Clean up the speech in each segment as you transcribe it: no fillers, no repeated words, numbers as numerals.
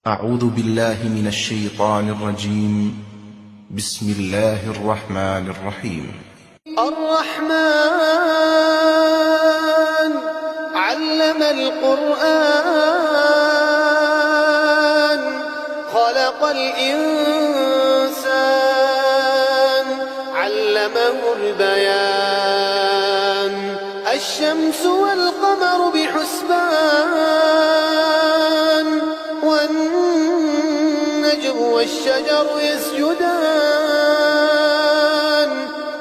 أعوذ بالله من الشيطان الرجيم. بسم الله الرحمن الرحيم. الرحمن علم القرآن خلق الإنسان علمه البيان الشمس والقمر بحسبان والنجم والشجر يسجدان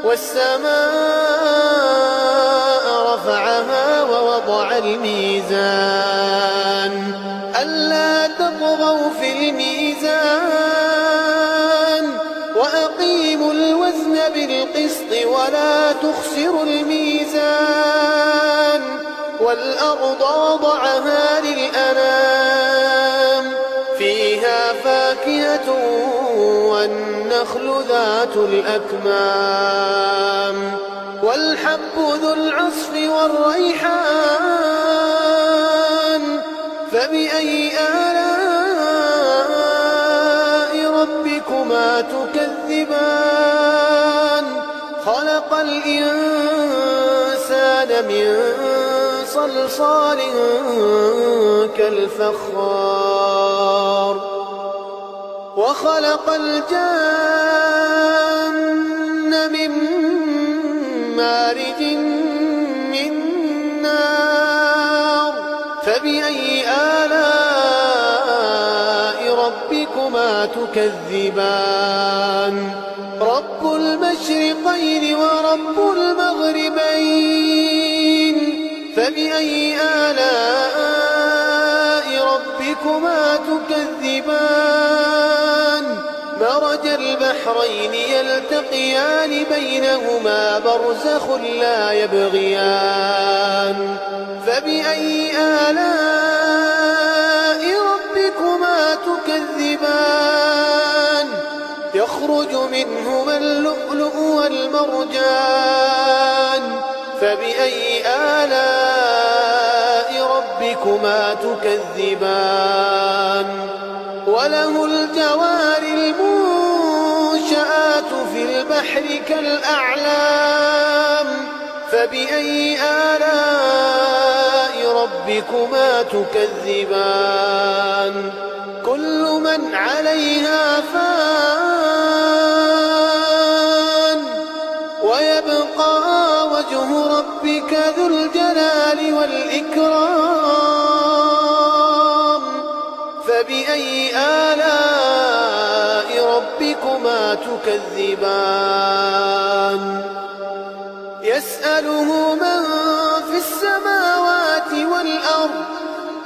والسماء رفعها ووضع الميزان ألا تطغوا في الميزان وأقيموا الوزن بالقسط ولا تخسروا الميزان والأرض وضعها للأنام فيها فاكهة والنخل ذات الأكمام والحب ذو العصف والريحان فبأي آلاء ربكما تكذبان خلق الإنسان من صلصال كالفخار وخلق الجن من مارج من نار فبأي آلاء ربكما تكذبان رب المشرقين ورب المغربين فبأي آلاء ربكما تكذبان مرج البحرين يلتقيان بينهما برزخ لا يبغيان فبأي آلاء ربكما تكذبان يخرج منهما اللؤلؤ والمرجان فبأي آلاء ربكما تكذبان وله الجوار المنشآت في البحر كالأعلام فبأي آلاء ربكما تكذبان كل من عليها فان ويبقى وجه ربك ذو الجلال والإكرام فبأي آلاء ربكما تكذبان يسأله من في السماوات والأرض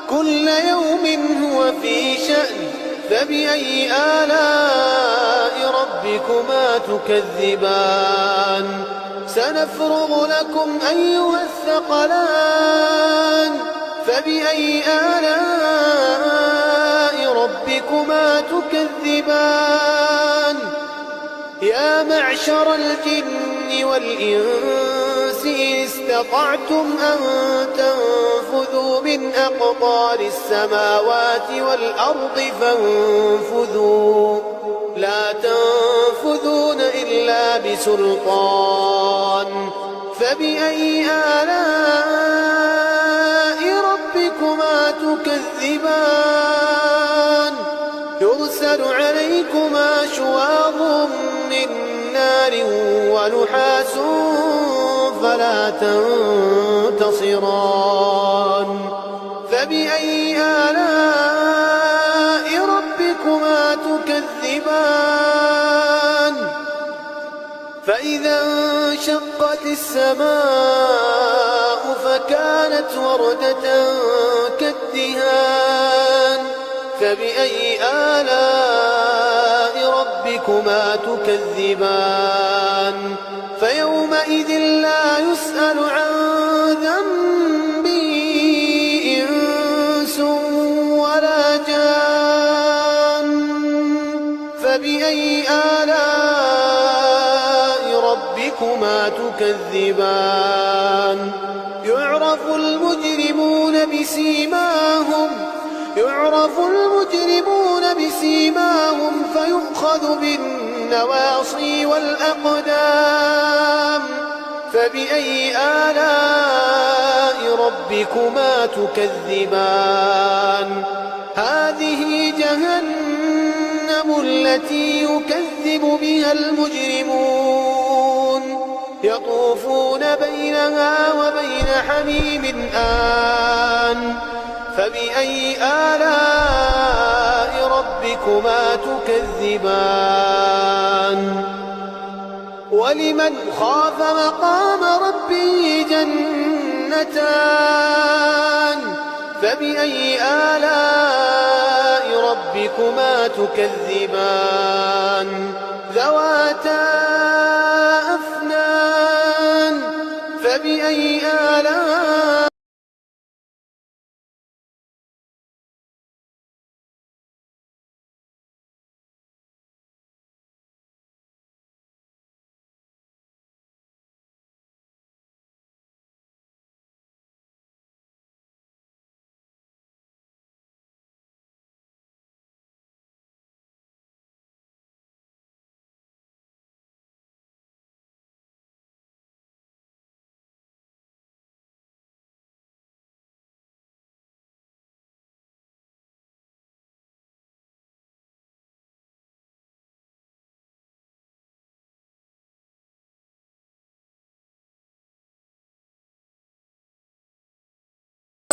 كل يوم هو في شأن فبأي آلاء ربكما تكذبان سنفرغ لكم أيها الثقلان فبأي آلاء ربكما تكذبان يا معشر الجن والإنس إن استطعتم أن تنفذوا من أقطار السماوات والأرض فانفذوا لا تنفذون إلا بسلطان فبأي آلاء ربكما تكذبان يرسل عليكما شواظ من نار ونحاس فلا تنتصران فبأي آلاء ربكما تكذبان فإذا انشقت السماء فكانت وردة كالدهان فبأي آلاء ربكما تكذبان فيومئذ لا يسأل عن ذنبه إنس ولا جان فبأي آلاء ربكما تكذبان يعرف المجرمون بسيماهم يعرف المجرمون يؤخذ بالنواصي والأقدام. فبأي آلاء ربكما تكذبان؟ هذه جهنم التي يكذب بها المجرمون، يطوفون بينها وبين حميم آن. فبأي آلاء ربكما تكذبان؟ ولمن خاف مقام ربه جنتان. فبأي آلاء ربكما تكذبان؟ ذواتا أفنان. فبأي آلاء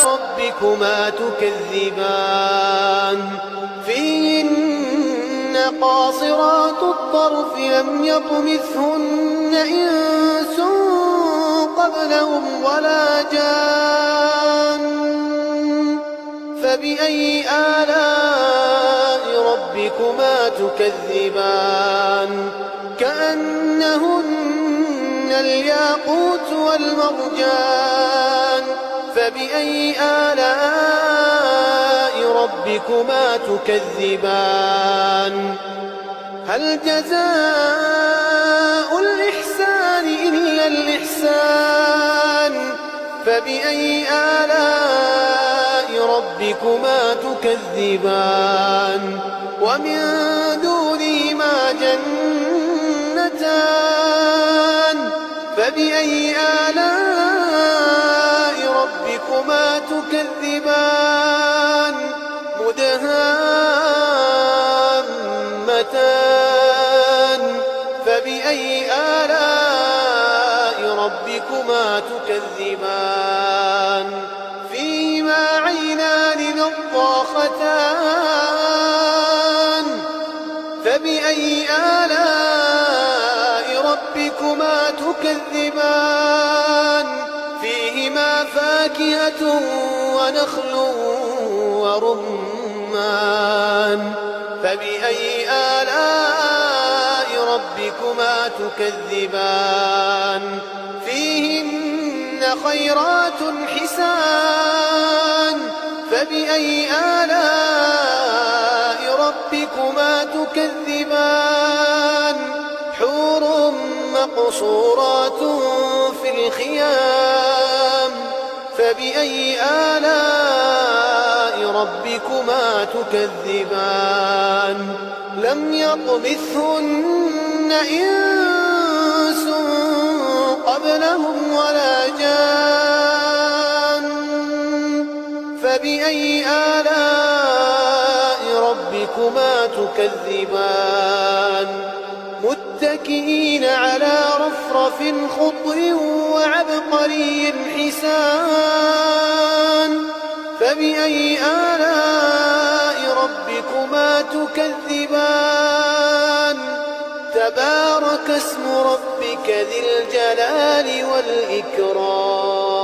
ربكما تكذبان؟ فيهن قاصرات الطرف لم يطمثهن إنس قبلهم ولا جان. فبأي آلاء ربكما تكذبان؟ كأنهن الياقوت والمرجان. فبأي آلاء ربكما تكذبان؟ هل جزاء الإحسان إلا الإحسان؟ فبأي آلاء ربكما تكذبان؟ ومن دونهما جنتان. فبأي آلاء ربكما تكذبان؟ مدهامتان. فبأي آلاء ربكما تكذبان؟ فيهما عينان نضاختان. فبأي آلاء ربكما تكذبان؟ فيهما فاكهة ونخل ورمان. فبأي آلاء ربكما تكذبان؟ فيهن خيرات حسان. فبأي آلاء ربكما تكذبان؟ حور مقصورات في الخيام. فبأي آلاء ربكما تكذبان؟ لم يطمثهن إنس قبلهم ولا جان. فبأي آلاء ربكما تكذبان؟ متكئين على رفرف خضر وعبقري حسان. فبأي آلاء ربكما تكذبان؟ تبارك اسم ربك ذي الجلال والإكرام.